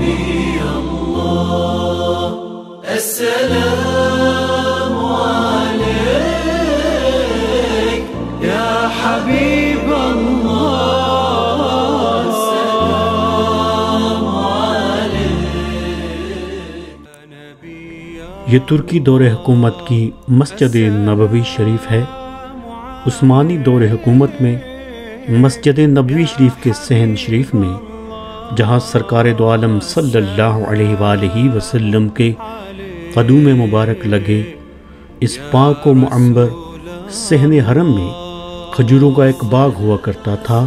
نبي الله السلام عليك يا حبيب الله السلام عليك. یہ ترکی دور حکومت کی مسجد نبوی شریف ہے. عثمانی دور حکومت میں مسجد نبوی شریف کے صحن شریف میں جہاں سرکار دو عالم صلی اللہ علیہ وآلہ وسلم کے قدوم مبارک لگے، اس پاک و معمر صحن حرم میں کھجوروں کا ایک باغ ہوا کرتا تھا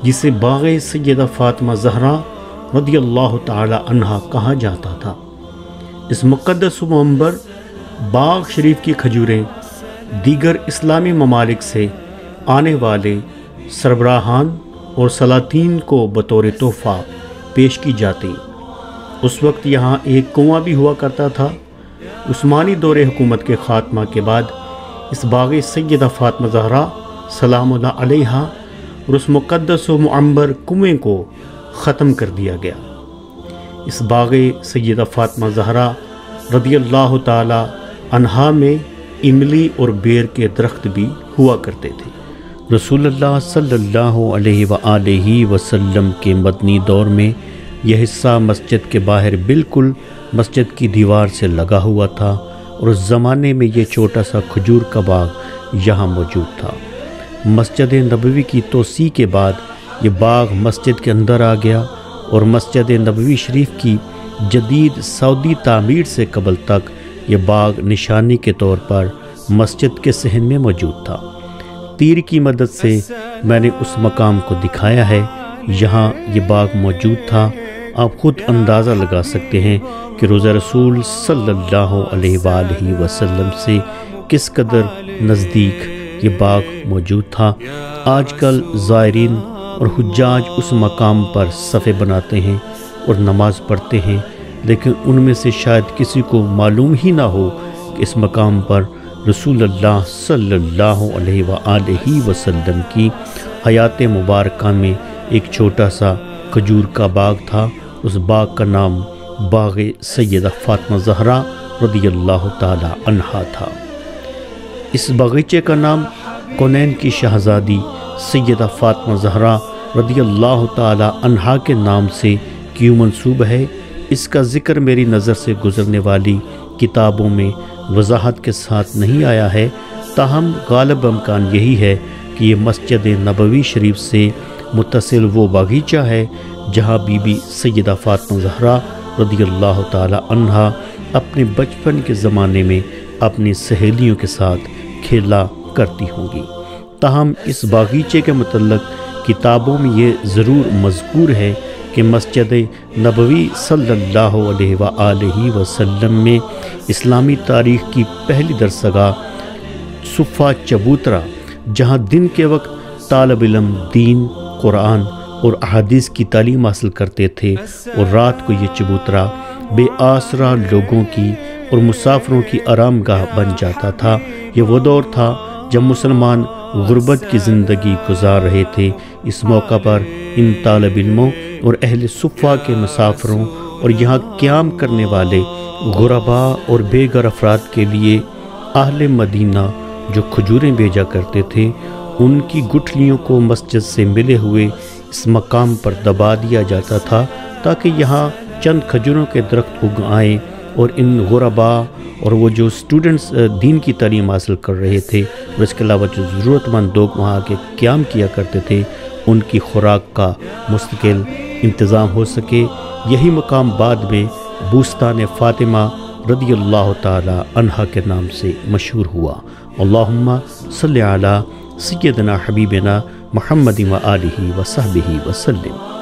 جسے باغ سیدہ فاطمہ زہرا رضی اللہ تعالی عنہا کہا جاتا تھا. اس مقدس و معمر باغ شریف کی کھجوریں دیگر اسلامی ممالک سے آنے والے سربراہان اور سلاطین کو بطور تحفہ پیش کی جاتی. اس وقت یہاں ایک کنواں بھی ہوا کرتا تھا. عثمانی دور حکومت کے خاتمہ کے بعد اس باغ سیدہ فاطمہ زہرا سلام اللہ علیہا اور اس مقدس و معمر کنویں کو ختم کر دیا گیا. اس باغ سیدہ فاطمہ زہرا رضی اللہ تعالی عنہا میں املی اور بیر کے درخت بھی ہوا کرتے تھے. رسول اللہ صلی اللہ علیہ وآلہ وسلم کے مدنی دور میں یہ حصہ مسجد کے باہر بالکل مسجد کی دیوار سے لگا ہوا تھا اور اس زمانے میں یہ چھوٹا سا کھجور کا باغ یہاں موجود تھا. مسجد نبوی کی توسیع کے بعد یہ باغ مسجد کے اندر آ گیا اور مسجد نبوی شریف کی جدید سعودی تعمیر سے قبل تک یہ باغ نشانی کے طور پر مسجد کے صحن میں موجود تھا. تیر کی مدد سے میں نے اس مقام کو دکھایا ہے. یہاں یہ باغ موجود تھا. آپ خود اندازہ لگا سکتے ہیں کہ روزہ رسول صلی اللہ علیہ وآلہ وسلم سے کس قدر نزدیک یہ باغ موجود تھا. آج کل زائرین اور حجاج اس مقام پر صفے بناتے ہیں اور نماز پڑھتے ہیں، لیکن ان میں سے شاید کسی کو معلوم ہی نہ ہو کہ اس مقام پر رسول اللہ صلی اللہ علیہ وآلہ وسلم کی حیات مبارکہ میں ایک چھوٹا سا کھجور کا باغ تھا. اس باغ کا نام باغ سیدہ فاطمہ زہرا رضی اللہ تعالی عنہا تھا. اس باغیچے کا نام کونین کی شہزادی سیدہ فاطمہ زہرا رضی اللہ تعالی عنہا کے نام سے کیوں منسوب ہے، اس کا ذکر میری نظر سے گزرنے والی کتابوں میں وضاحت کے ساتھ نہیں آیا ہے. تاہم غالب امکان یہی ہے کہ یہ مسجد نبوی شریف سے متصل وہ باغیچہ ہے جہاں بی بی سیدہ فاطمہ زہرا رضی اللہ تعالی عنہا اپنے بچپن کے زمانے میں اپنی سہیلیوں کے ساتھ کھیلا کرتی ہوں گی. تاہم اس باغیچے کے متعلق کتابوں میں یہ ضرور مذکور ہے کہ مسجد نبوی صلی اللہ علیہ وآلہ وسلم میں اسلامی تاریخ کی پہلی درسگاہ صفہ چبوترا، جہاں دن کے وقت طالب علم دین، قرآن اور احادیث کی تعلیم حاصل کرتے تھے، اور رات کو یہ چبوترا بے آسرا لوگوں کی اور مسافروں کی آرام گاہ بن جاتا تھا. یہ وہ دور تھا جب مسلمان غربت کی زندگی گزار رہے تھے. اس موقع پر ان طالب علموں اور اہل صفہ کے مسافروں اور یہاں قیام کرنے والے غرباء اور بے گھر افراد کے لیے اہل مدینہ جو کھجوریں بھیجا کرتے تھے، ان کی گٹھلیوں کو مسجد سے ملے ہوئے اس مقام پر دبا دیا جاتا تھا تاکہ یہاں چند کھجوروں کے درخت اگ آئیں اور ان غرباء اور وہ جو اسٹوڈنٹس دین کی تعلیم حاصل کر رہے تھے اور اس کے علاوہ جو ضرورت مند لوگ وہاں کے قیام کیا کرتے تھے، ان کی خوراک کا مستقل انتظام ہو سکے. یہی مقام بعد میں بوستان فاطمہ رضی اللہ تعالی عنہا کے نام سے مشہور ہوا. اللہم صلی علی سیدنا حبیبنا محمد و آلہ و صحبہ وسلم.